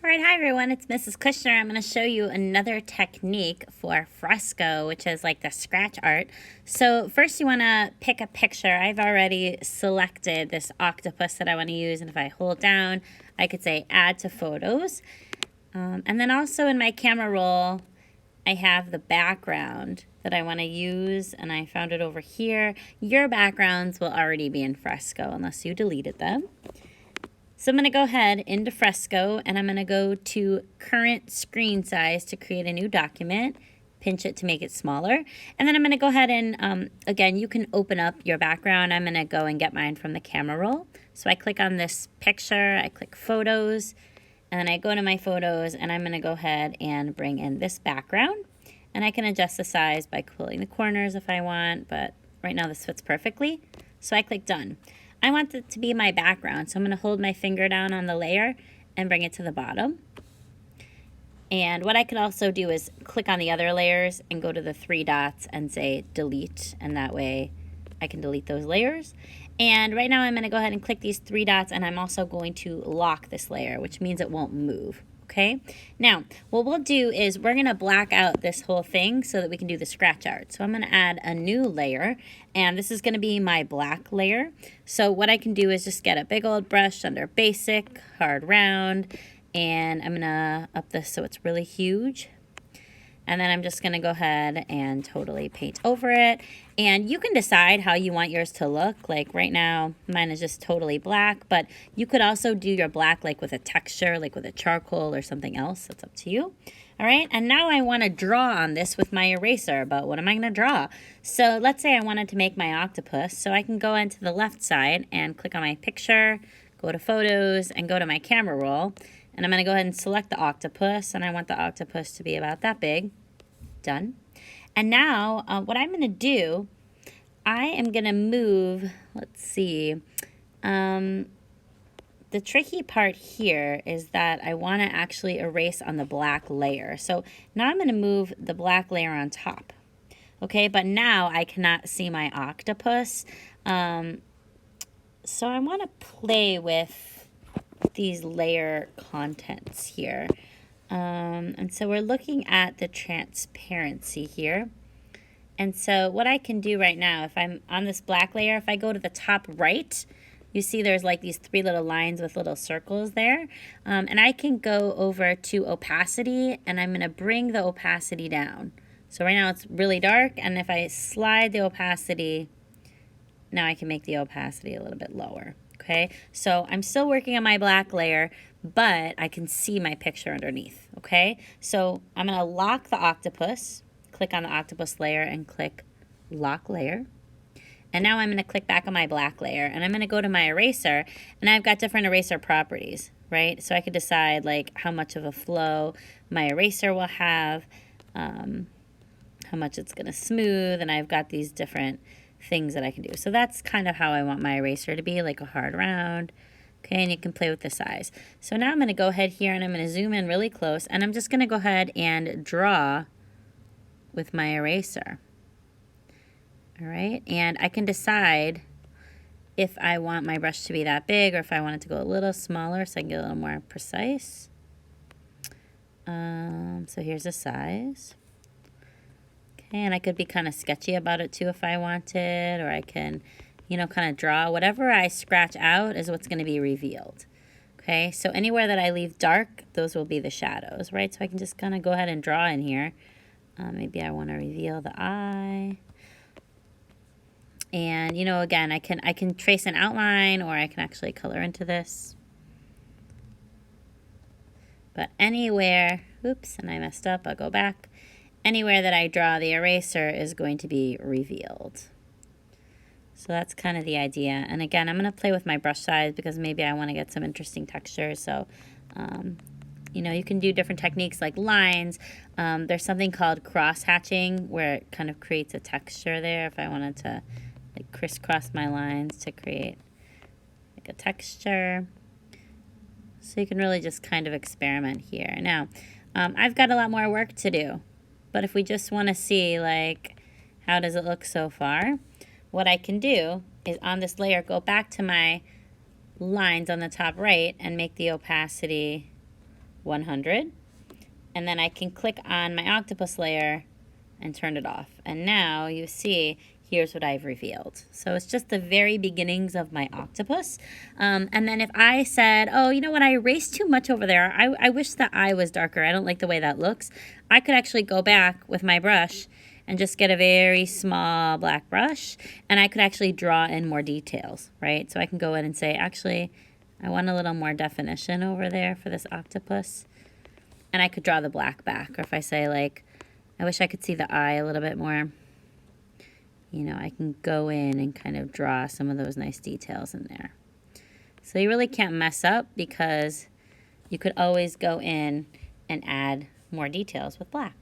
Alright, hi everyone, it's Mrs. Kushner. I'm going to show you another technique for fresco, which is like the scratch art. So first you want to pick a picture. I've already selected this octopus that I want to use, and if I hold down, I could say add to photos. And then also in my camera roll, I have the background that I want to use, and I found it over here. Your backgrounds will already be in fresco unless you deleted them. So I'm going to go ahead into Fresco, and I'm going to go to current screen size to create a new document, pinch it to make it smaller, and then I'm going to go ahead and, again, you can open up your background. I'm going to go and get mine from the camera roll. So I click on this picture, I click photos, and then I go to my photos, and I'm going to go ahead and bring in this background, and I can adjust the size by pulling the corners if I want, but right now this fits perfectly. So I click done. I want it to be my background, so I'm going to hold my finger down on the layer and bring it to the bottom. And what I could also do is click on the other layers and go to the three dots and say delete, and that way I can delete those layers. And right now I'm going to go ahead and click these three dots, and I'm also going to lock this layer, which means it won't move. Okay, now what we'll do is we're going to black out this whole thing so that we can do the scratch art. So I'm going to add a new layer, and this is going to be my black layer. So what I can do is just get a big old brush under basic, hard round, and I'm going to up this so it's really huge. And then I'm just going to go ahead and totally paint over it. And you can decide how you want yours to look. Like right now, mine is just totally black. But you could also do your black like with a texture, like with a charcoal or something else. That's up to you. All right, and now I want to draw on this with my eraser. But what am I going to draw? So let's say I wanted to make my octopus. So I can go into the left side and click on my picture, go to photos, and go to my camera roll. And I'm going to go ahead and select the octopus, and I want the octopus to be about that big. Done. And now what I'm going to do, I am going to move, let's see, the tricky part here is that I want to actually erase on the black layer. So now I'm going to move the black layer on top. Okay, but now I cannot see my octopus. So I want to play with these layer contents here. And so we're looking at the transparency here. And so what I can do right now, if I'm on this black layer, if I go to the top right, you see there's like these three little lines with little circles there. And I can go over to opacity, and I'm going to bring the opacity down. So right now it's really dark, and if I slide the opacity, now I can make the opacity a little bit lower. Okay, so I'm still working on my black layer, but I can see my picture underneath. Okay, so I'm going to lock the octopus, click on the octopus layer, and click lock layer. And now I'm going to click back on my black layer, and I'm going to go to my eraser, and I've got different eraser properties, right? So I could decide like how much of a flow my eraser will have, how much it's going to smooth, and I've got these different things that I can do. So that's kind of how I want my eraser to be, like a hard round. Okay, and you can play with the size. So now I'm going to go ahead here, and I'm going to zoom in really close, and I'm just going to go ahead and draw with my eraser. All right, and I can decide if I want my brush to be that big or if I want it to go a little smaller so I can get a little more precise. So here's the size. Okay, and I could be kind of sketchy about it too if I wanted, or I can, you know, kind of draw. Whatever I scratch out is what's going to be revealed. Okay, so anywhere that I leave dark, those will be the shadows, right? So I can just kind of go ahead and draw in here. Maybe I want to reveal the eye. And, you know, again, I can trace an outline, or I can actually color into this. But anywhere, oops, and I messed up, I'll go back. Anywhere that I draw, the eraser is going to be revealed. So that's kind of the idea. And again, I'm going to play with my brush size because maybe I want to get some interesting textures. So, you know, you can do different techniques like lines. There's something called cross hatching where it kind of creates a texture there. If I wanted to like crisscross my lines to create like a texture. So you can really just kind of experiment here. Now, I've got a lot more work to do. But if we just want to see, like, how does it look so far, what I can do is on this layer, go back to my lines on the top right and make the opacity 100. And then I can click on my octopus layer and turn it off. And now you see, here's what I've revealed. So it's just the very beginnings of my octopus. And then if I said, oh, you know what, I erased too much over there. I wish the eye was darker. I don't like the way that looks. I could actually go back with my brush and just get a very small black brush, and I could actually draw in more details, right? So I can go in and say, actually, I want a little more definition over there for this octopus. And I could draw the black back. Or if I say, like, I wish I could see the eye a little bit more, you know, I can go in and kind of draw some of those nice details in there. So you really can't mess up because you could always go in and add more details with black.